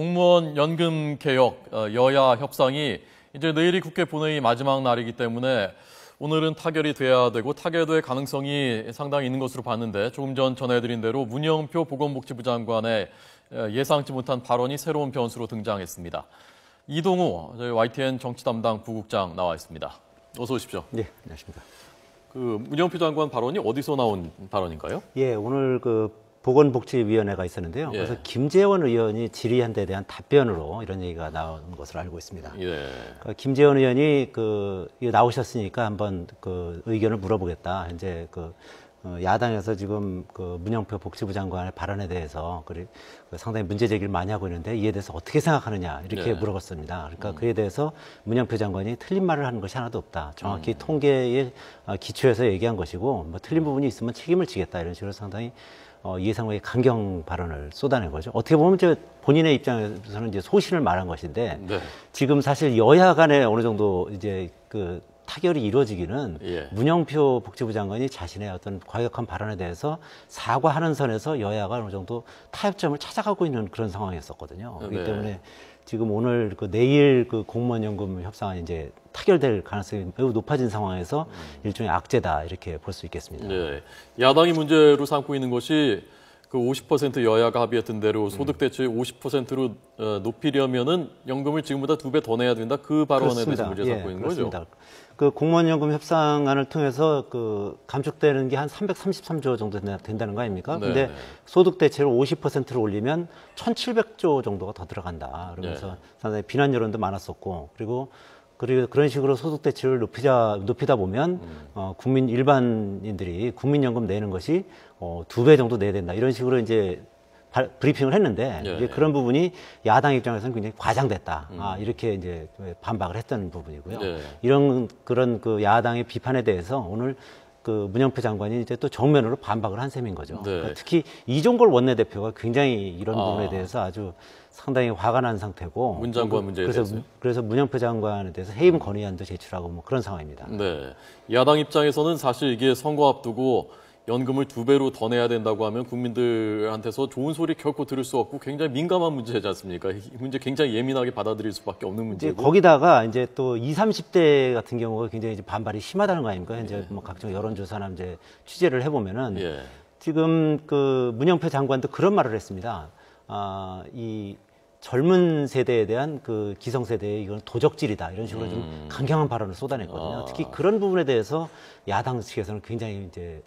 공무원 연금 개혁 여야 협상이 이제 내일이 국회 본회의 마지막 날이기 때문에 오늘은 타결이 돼야 되고 타결될 가능성이 상당히 있는 것으로 봤는데 조금 전 전해드린 대로 문영표 보건복지부 장관의 예상치 못한 발언이 새로운 변수로 등장했습니다. 이동우 저희 YTN 정치 담당 부국장 나와 있습니다. 어서 오십시오. 네, 안녕하십니까. 문영표 장관 발언이 어디서 나온 발언인가요? 예, 오늘 보건복지위원회가 있었는데요. 그래서 김재원 의원이 질의한 데 대한 답변으로 이런 얘기가 나온 것으로 알고 있습니다. 예. 김재원 의원이 나오셨으니까 한번 의견을 물어보겠다. 현재 야당에서 지금 문영표 복지부 장관의 발언에 대해서 상당히 문제 제기를 많이 하고 있는데 이에 대해서 어떻게 생각하느냐 이렇게 물어봤습니다. 그러니까 그에 대해서 문영표 장관이 틀린 말을 하는 것이 하나도 없다. 정확히 통계에 기초해서 얘기한 것이고 뭐 틀린 부분이 있으면 책임을 지겠다 이런 식으로 상당히 이해상 외의 강경 발언을 쏟아낸 거죠. 어떻게 보면 본인의 입장에서는 이제 소신을 말한 것인데 지금 사실 여야 간에 어느 정도 이제 타결이 이루어지기는 문영표 복지부 장관이 자신의 어떤 과격한 발언에 대해서 사과하는 선에서 여야가 어느 정도 타협점을 찾아가고 있는 그런 상황이었었거든요. 그렇기 때문에 지금 오늘 내일 공무원 연금 협상안이 이제 타결될 가능성이 매우 높아진 상황에서 일종의 악재다 이렇게 볼 수 있겠습니다. 네. 야당이 문제로 삼고 있는 것이 50% 여야가 합의했던 대로 소득 대체 50%로 높이려면은 연금을 지금보다 2배 더 내야 된다. 그 발언에 대해서 문제 삼고 있는 거죠. 공무원 연금 협상안을 통해서 감축되는 게 한 333조 정도 된다는 거 아닙니까? 근데 소득 대체를 50%로 올리면 1,700조 정도가 더 들어간다. 그러면서 상당히 비난 여론도 많았었고 그리고 그런 식으로 소득 대체를 높이다 보면 국민 일반인들이 국민연금 내는 것이 2배 정도 내야 된다. 이런 식으로 이제 브리핑을 했는데 이제 그런 부분이 야당 입장에서는 굉장히 과장됐다. 이렇게 이제 반박을 했던 부분이고요. 그런 야당의 비판에 대해서 오늘 문영표 장관이 이제 또 정면으로 반박을 한 셈인 거죠. 그러니까 특히 이종걸 원내대표가 굉장히 이런 부분에 대해서 아주 상당히 화가 난 상태고 문 장관 문제에 대해서 그래서 문영표 장관에 대해서 해임 건의안도 제출하고 뭐 그런 상황입니다. 네, 야당 입장에서는 사실 이게 선거 앞두고 연금을 2배로 더 내야 된다고 하면 국민들한테서 좋은 소리 결코 들을 수 없고 굉장히 민감한 문제지 않습니까? 이 문제 굉장히 예민하게 받아들일 수밖에 없는 문제고. 거기다가 이제 또 20, 30대 같은 경우가 굉장히 이제 반발이 심하다는 거 아닙니까? 현재 뭐 각종 여론조사나 이제 취재를 해보면은 지금 문영표 장관도 그런 말을 했습니다. 이 젊은 세대에 대한 기성세대의 이건 도적질이다 이런 식으로 좀 강경한 발언을 쏟아냈거든요. 특히 그런 부분에 대해서 야당 측에서는 굉장히 이제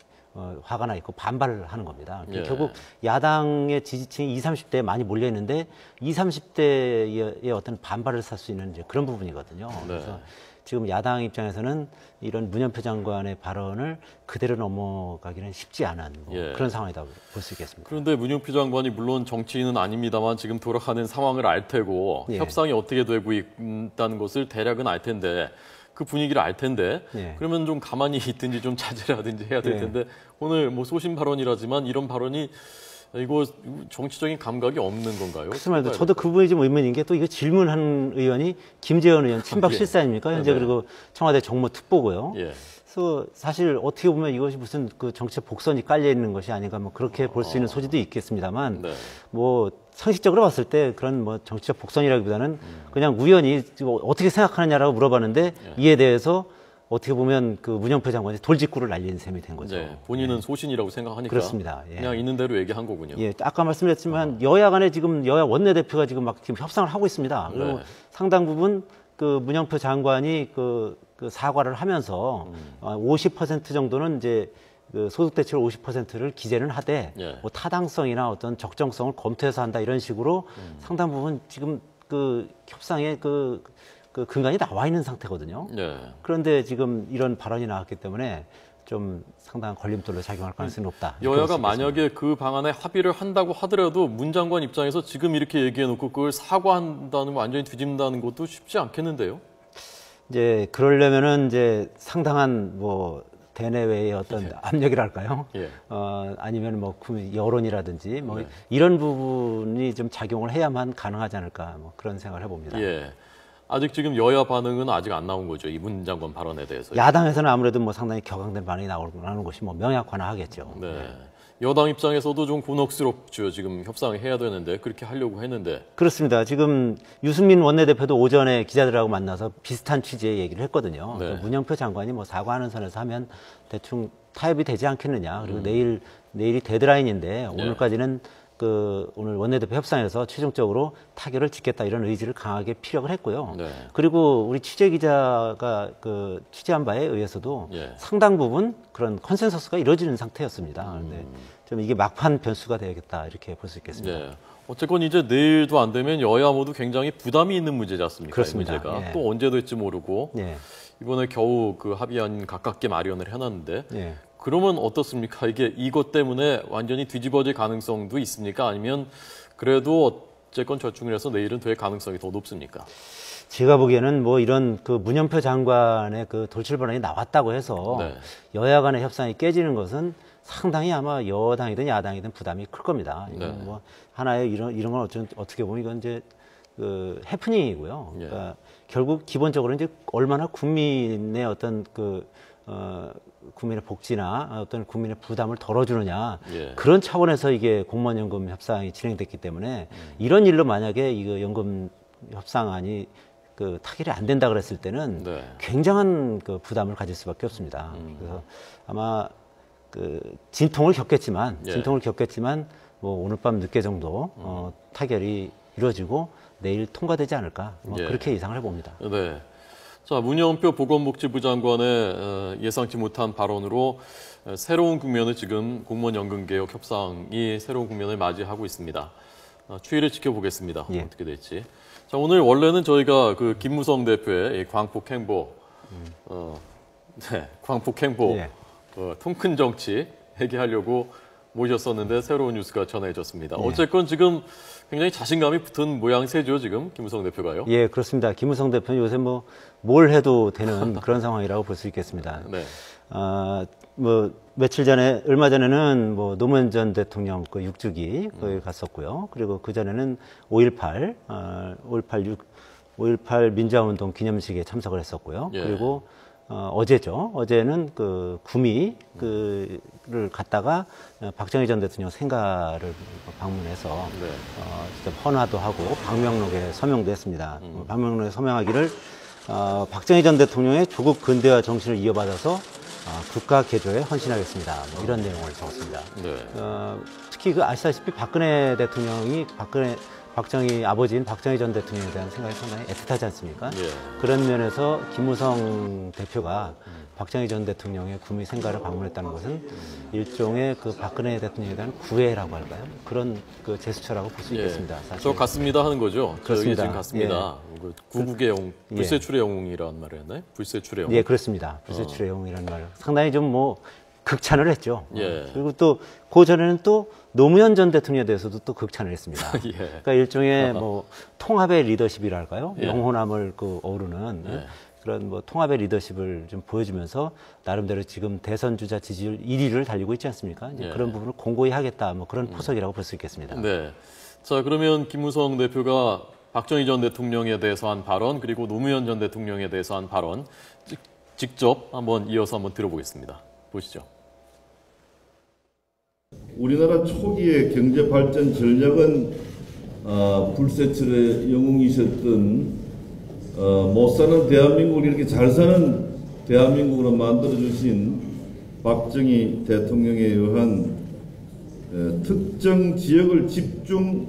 화가 나 있고 반발을 하는 겁니다. 결국 야당의 지지층이 20, 30대에 많이 몰려 있는데 20, 30대의 어떤 반발을 살 수 있는 이제 그런 부분이거든요. 그래서 지금 야당 입장에서는 이런 문영표 장관의 발언을 그대로 넘어가기는 쉽지 않은 그런 상황이다 볼 수 있겠습니다. 그런데 문영표 장관이 물론 정치인은 아닙니다만 지금 돌아가는 상황을 알 테고 협상이 어떻게 되고 있다는 것을 대략은 알 텐데 그 분위기를 알 텐데 그러면 좀 가만히 있든지 좀 자제를 하든지 해야 될 텐데 오늘 뭐 소신 발언이라지만 이런 발언이 이거 정치적인 감각이 없는 건가요? 그렇습니다. 저도 그 부분이 좀 의문인 게 또 이거 질문한 의원이 김재원 의원 친박 실세 아닙니까? 현재 그리고 청와대 정무 특보고요. 그래서 사실 어떻게 보면 이것이 무슨 정치적 복선이 깔려 있는 것이 아닌가 뭐 그렇게 볼 수 있는 소지도 있겠습니다만 뭐 상식적으로 봤을 때 그런 뭐 정치적 복선이라기보다는 그냥 우연히 어떻게 생각하느냐라고 물어봤는데 이에 대해서 어떻게 보면 문영표 장관이 돌직구를 날린 셈이 된 거죠. 본인은 소신이라고 생각하니까 그렇습니다. 그냥 있는 대로 얘기한 거군요. 아까 말씀드렸지만 여야 간에 지금 여야 원내대표가 지금 막 지금 협상을 하고 있습니다. 그리고 상당 부분 문영표 장관이 사과를 하면서 50% 정도는 이제 소득 대출 50%를 기재는 하되 뭐 타당성이나 어떤 적정성을 검토해서 한다 이런 식으로 상당 부분 지금 협상에 근간이 나와 있는 상태거든요. 그런데 지금 이런 발언이 나왔기 때문에 좀 상당한 걸림돌로 작용할 가능성이 높다. 여야가 만약에 그 방안에 합의를 한다고 하더라도 문 장관 입장에서 지금 이렇게 얘기해놓고 그걸 사과한다는 거 완전히 뒤집는다는 것도 쉽지 않겠는데요? 이제 그러려면은 이제 상당한 대내외의 어떤 압력이랄까요? 아니면 여론이라든지 이런 부분이 좀 작용을 해야만 가능하지 않을까 그런 생각을 해봅니다. 아직 지금 여야 반응은 아직 안 나온 거죠. 이 문 장관 발언에 대해서. 야당에서는 아무래도 상당히 격앙된 반응이 나오는 것이 명약화나 하겠죠. 여당 입장에서도 좀 곤혹스럽죠. 지금 협상해야 되는데 그렇게 하려고 했는데. 그렇습니다. 지금 유승민 원내대표도 오전에 기자들하고 만나서 비슷한 취지의 얘기를 했거든요. 네. 문영표 장관이 뭐 사과하는 선에서 하면 대충 타협이 되지 않겠느냐. 그리고 내일이 데드라인인데 오늘까지는 오늘 원내대표 협상에서 최종적으로 타결을 짓겠다 이런 의지를 강하게 피력을 했고요. 네. 그리고 우리 취재 기자가 취재한 바에 의해서도 상당 부분 그런 컨센서스가 이루어지는 상태였습니다. 그런데 좀 이게 막판 변수가 되겠다 이렇게 볼 수 있겠습니다. 네. 어쨌건 이제 내일도 안 되면 여야 모두 굉장히 부담이 있는 문제지 않습니까? 그렇습니다. 이 문제가 예. 또 언제 될지 모르고 예. 이번에 겨우 그 합의안 가깝게 마련을 해놨는데 예. 그러면 어떻습니까? 이것 때문에 완전히 뒤집어질 가능성도 있습니까? 아니면 그래도 어쨌건 절충을 해서 내일은 될 가능성이 더 높습니까? 제가 보기에는 뭐 이런 문영표 장관의 돌출발언이 나왔다고 해서 네. 여야 간의 협상이 깨지는 것은 상당히 아마 여당이든 야당이든 부담이 클 겁니다. 이건 네. 뭐 하나의 이런 건 어떻게 보면 이건 이제 해프닝이고요. 예. 그러니까 결국 기본적으로 이제 얼마나 국민의 어떤 국민의 복지나 어떤 국민의 부담을 덜어주느냐 예. 그런 차원에서 이게 공무원연금 협상이 진행됐기 때문에 이런 일로 만약에 이거 연금 협상안이 타결이 안 된다 그랬을 때는 네. 굉장한 부담을 가질 수밖에 없습니다. 그래서 아마 진통을 겪겠지만 뭐 오늘 밤 늦게 정도 타결이 이루어지고 내일 통과되지 않을까 뭐 예. 그렇게 예상을 해봅니다. 네. 자, 문영표 보건복지부 장관의 예상치 못한 발언으로 새로운 국면을 지금 공무원연금개혁 협상이 새로운 국면을 맞이하고 있습니다. 추이를 지켜보겠습니다. 예. 어떻게 될지. 자, 오늘 원래는 저희가 김무성 대표의 이 광폭행보, 광폭행보, 예. 통큰 정치 얘기하려고 모셨었는데 새로운 뉴스가 전해졌습니다. 예. 어쨌건 지금 굉장히 자신감이 붙은 모양새죠, 지금 김무성 대표가요. 예, 그렇습니다. 김무성 대표는 요새 뭘 해도 되는 그런 상황이라고 볼 수 있겠습니다. 네. 얼마 전에는 노무현 전 대통령 6주기 거기 갔었고요. 그리고 그 전에는 5.18 민주화운동 기념식에 참석을 했었고요. 예. 그리고 어제는 구미를 갔다가 박정희 전 대통령 생가를 방문해서 네. 직접 헌화도 하고 방명록에 서명도 했습니다. 방명록에 서명하기를 박정희 전 대통령의 조국 근대화 정신을 이어받아서 국가 개조에 헌신하겠습니다. 이런 내용을 적었습니다. 네. 특히 아시다시피 박정희 아버지인 박정희 전 대통령에 대한 생각이 상당히 애틋하지 않습니까? 예. 그런 면에서 김무성 대표가 박정희 전 대통령의 구미 생가를 방문했다는 것은 일종의 박근혜 대통령에 대한 구애라고 할까요? 그런 제스처라고 볼 수 있겠습니다. 사실. 저 갔습니다 하는 거죠? 그렇습니다. 저희 지금 갔습니다. 구국의 영웅, 불세출의 영웅이라는 말을 했나요? 불세출의 영웅. 예, 그렇습니다. 불세출의 영웅이라는 말. 상당히 좀 극찬을 했죠. 예. 그리고 또 그 전에는 또 노무현 전 대통령에 대해서도 또 극찬을 했습니다. 예. 그러니까 일종의 통합의 리더십이랄까요? 예. 영혼함을 어우르는 예. 그런 통합의 리더십을 좀 보여주면서 나름대로 지금 대선 주자 지지율 1위를 달리고 있지 않습니까? 이제 예. 그런 부분을 공고히 하겠다, 그런 포석이라고 볼 수 있겠습니다. 네. 자, 그러면 김무성 대표가 박정희 전 대통령에 대해서 한 발언, 그리고 노무현 전 대통령에 대해서 한 발언 직접 이어서 한번 들어보겠습니다. 보시죠. 우리나라 초기의 경제 발전 전략은 불세출의 영웅이셨던 못 사는 대한민국을 이렇게 잘 사는 대한민국으로 만들어주신 박정희 대통령에 의한 특정 지역을 집중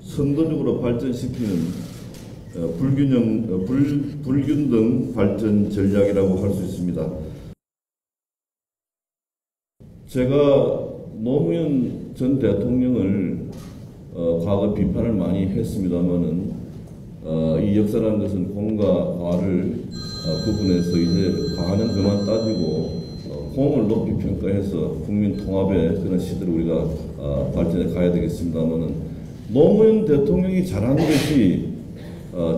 선도적으로 발전시키는 불균등 발전 전략이라고 할 수 있습니다. 제가 노무현 전 대통령을 과거 비판을 많이 했습니다만은 이 역사라는 것은 공과 과를 구분해서 이제 과는 그만 따지고 공을 높이 평가해서 국민 통합의 그런 시대를 우리가 발전해 가야 되겠습니다만은 노무현 대통령이 잘한 것이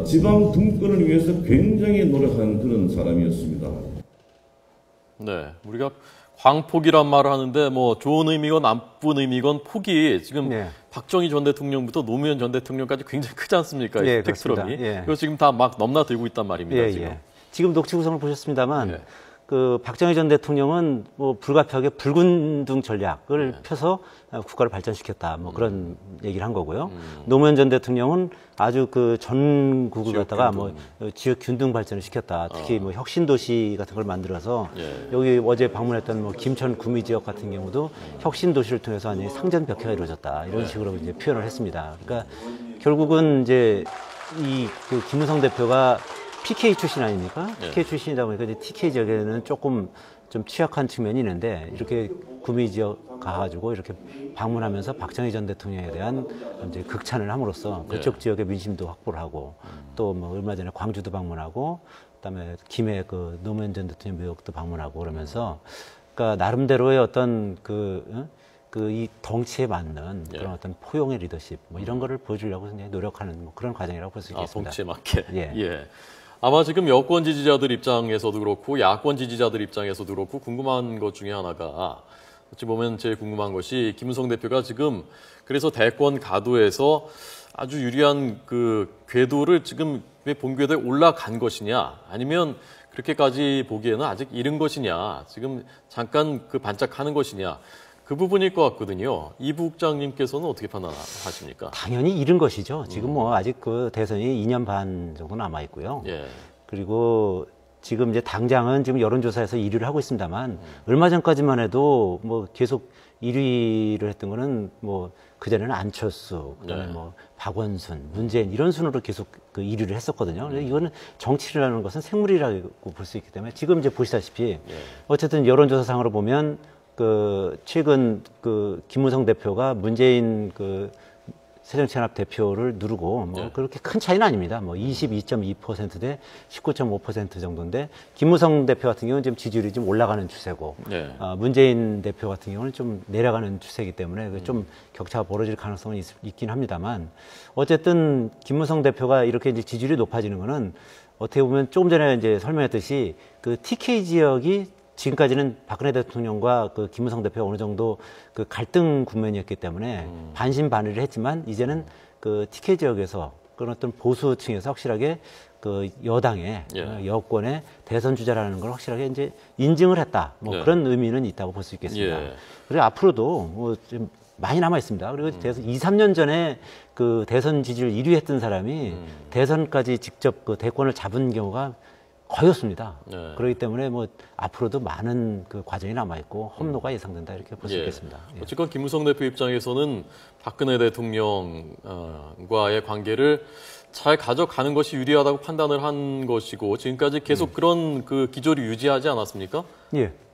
지방 등권을 위해서 굉장히 노력한 그런 사람이었습니다. 네, 우리가 광폭이란 말을 하는데 좋은 의미건 나쁜 의미건 폭이 지금 네. 박정희 전 대통령부터 노무현 전 대통령까지 굉장히 크지 않습니까? 예, 스펙트럼이. 그렇습니다. 예. 그래서 지금 다 막 넘나들고 있단 말입니다. 예, 지금. 예. 지금 녹취 구성을 보셨습니다만 예. 그 박정희 전 대통령은 뭐 불가피하게 붉은둥 전략을 펴서 국가를 발전시켰다. 뭐 그런 얘기를 한 거고요. 노무현 전 대통령은 아주 그 전국을 갖다가 뭐 지역 균등 발전을 시켰다. 특히 뭐 혁신도시 같은 걸 만들어서 여기 어제 방문했던 뭐 김천 구미 지역 같은 경우도 혁신도시를 통해서 완전히 상전벽해가 이루어졌다. 이런 식으로 이제 표현을 했습니다. 그러니까 결국은 이제 이 그 김무성 대표가 PK 출신 아닙니까? PK 출신이다 보니까 이제 TK 지역에는 조금 좀 취약한 측면이 있는데 이렇게 구미 지역 가가지고 이렇게 방문하면서 박정희 전 대통령에 대한 이제 극찬을 함으로써 그쪽 지역의 민심도 확보를 하고 또 뭐 얼마 전에 광주도 방문하고 그다음에 김해 그 노무현 전 대통령 묘역도 방문하고 그러면서 그러니까 나름대로의 어떤 이 덩치에 맞는 그런 어떤 포용의 리더십 뭐 이런 거를 보여주려고 노력하는 뭐 그런 과정이라고 볼 수 있겠습니다. 덩치에 맞게. 예. 아마 지금 여권 지지자들 입장에서도 그렇고 야권 지지자들 입장에서도 그렇고 궁금한 것 중에 하나가 어찌 보면 제일 궁금한 것이 김무성 대표가 지금 그래서 대권 가도에서 아주 유리한 그 궤도를 지금 본궤도에 올라간 것이냐 아니면 그렇게까지 보기에는 아직 이른 것이냐 지금 잠깐 그 반짝하는 것이냐 그 부분일 것 같거든요. 이 부국장님께서는 어떻게 판단하십니까? 당연히 이른 것이죠. 지금 뭐 아직 그 대선이 2년 반 정도 남아 있고요. 그리고 지금 이제 당장은 지금 여론조사에서 1위를 하고 있습니다만 얼마 전까지만 해도 뭐 계속 1위를 했던 거는 뭐 그전에는 안철수, 그다음에 뭐 박원순, 문재인 이런 순으로 계속 그 1위를 했었거든요. 이거는 정치라는 것은 생물이라고 볼 수 있기 때문에 지금 이제 보시다시피 어쨌든 여론조사상으로 보면 그 최근 그 김무성 대표가 문재인 그 새정치연합 대표를 누르고 뭐 그렇게 큰 차이는 아닙니다. 뭐 22.2% 대 19.5% 정도인데 김무성 대표 같은 경우는 지금 지지율이 좀 올라가는 추세고 문재인 대표 같은 경우는 좀 내려가는 추세이기 때문에 좀 격차가 벌어질 가능성은 있긴 합니다만 어쨌든 김무성 대표가 이렇게 이제 지지율이 높아지는 거는 어떻게 보면 조금 전에 이제 설명했듯이 그 TK 지역이 지금까지는 박근혜 대통령과 그 김무성 대표가 어느 정도 그 갈등 국면이었기 때문에 반신반의를 했지만 이제는 그 TK 지역에서 그런 어떤 보수층에서 확실하게 그 여당의 여권의 대선 주자라는 걸 확실하게 이제 인증을 했다. 뭐 그런 의미는 있다고 볼 수 있겠습니다. 그리고 앞으로도 뭐 좀 많이 남아 있습니다. 그리고 대선 2, 3년 전에 그 대선 지지율 1위 했던 사람이 대선까지 직접 그 대권을 잡은 경우가 거의 없습니다. 그렇기 때문에 뭐 앞으로도 많은 그 과정이 남아 있고 험로가 예상된다 이렇게 볼 수 있겠습니다. 어쨌건 김무성 대표 입장에서는 박근혜 대통령과의 관계를 잘 가져가는 것이 유리하다고 판단을 한 것이고 지금까지 계속 그런 그 기조를 유지하지 않았습니까?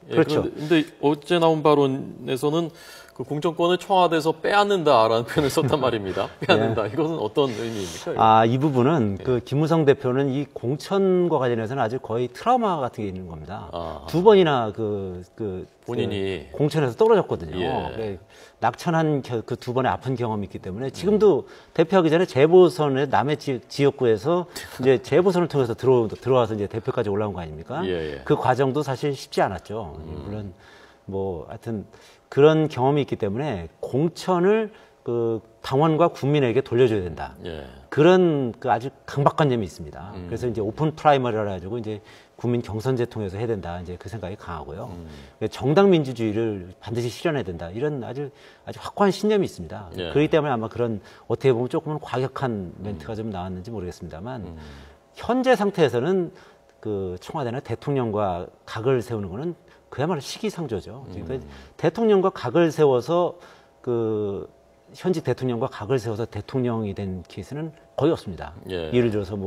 그렇죠. 그런데 어제 나온 발언에서는 그 공천권을 청와대에서 빼앗는다라는 표현을 썼단 말입니다. 빼앗는다. 이것은 어떤 의미입니까? 이 부분은 그 김무성 대표는 이 공천과 관련해서는 아주 거의 트라우마 같은 게 있는 겁니다. 두 번이나 본인이 공천에서 떨어졌거든요. 낙천한 그 두 번의 아픈 경험이 있기 때문에 지금도 대표하기 전에 재보선에 남의 지역구에서 이제 재보선을 통해서 들어와서 이제 대표까지 올라온 거 아닙니까? 그 과정도 사실 쉽지 않았죠. 물론 뭐 하여튼 그런 경험이 있기 때문에 공천을 그 당원과 국민에게 돌려줘야 된다. 그런 그 아주 강박관념이 있습니다. 그래서 이제 오픈 프라이머리라 가지고 이제 국민 경선제 통해서 해야 된다. 이제 그 생각이 강하고요. 정당 민주주의를 반드시 실현해야 된다. 이런 아주 확고한 신념이 있습니다. 그렇기 때문에 아마 그런 어떻게 보면 조금은 과격한 멘트가 좀 나왔는지 모르겠습니다만 현재 상태에서는 그 청와대는 대통령과 각을 세우는 거는 그야말로 시기상조죠. 그러니까 대통령과 각을 세워서 그 현직 대통령과 각을 세워서 대통령이 된 케이스는 거의 없습니다. 예를 들어서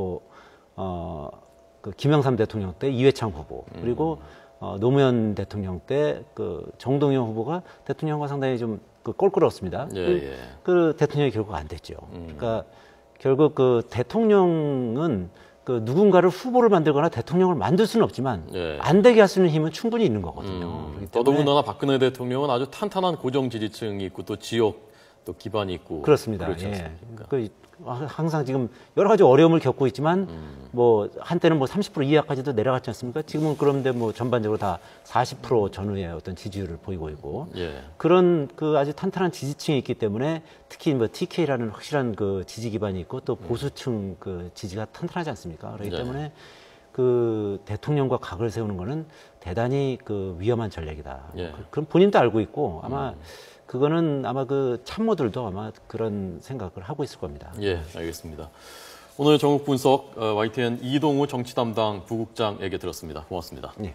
그 김영삼 대통령 때 이회창 후보 그리고 노무현 대통령 때 그 정동영 후보가 대통령과 상당히 좀 그 껄끄러웠습니다. 그 대통령이 결국 안 됐죠. 그러니까 결국 그 대통령은 그 누군가를 후보를 만들거나 대통령을 만들 수는 없지만 안 되게 할 수 있는 힘은 충분히 있는 거거든요. 더더군다나 박근혜 대통령은 아주 탄탄한 고정 지지층이 있고 또 지역 또 기반이 있고 그렇습니다. 그 항상 지금 여러 가지 어려움을 겪고 있지만 뭐 한때는 뭐 30% 이하까지도 내려갔지 않습니까? 지금은 그런데 뭐 전반적으로 다 40% 전후의 어떤 지지율을 보이고 있고 그런 그 아주 탄탄한 지지층이 있기 때문에 특히 뭐 TK라는 확실한 그 지지 기반이 있고 또 보수층 그 지지가 탄탄하지 않습니까? 그렇기 때문에 그 대통령과 각을 세우는 거는 대단히 그 위험한 전략이다. 예. 그럼 본인도 알고 있고 아마 그거는 아마 그 참모들도 아마 그런 생각을 하고 있을 겁니다. 예, 알겠습니다. 오늘 전국 분석 YTN 이동우 정치 담당 부국장에게 들었습니다. 고맙습니다. 예.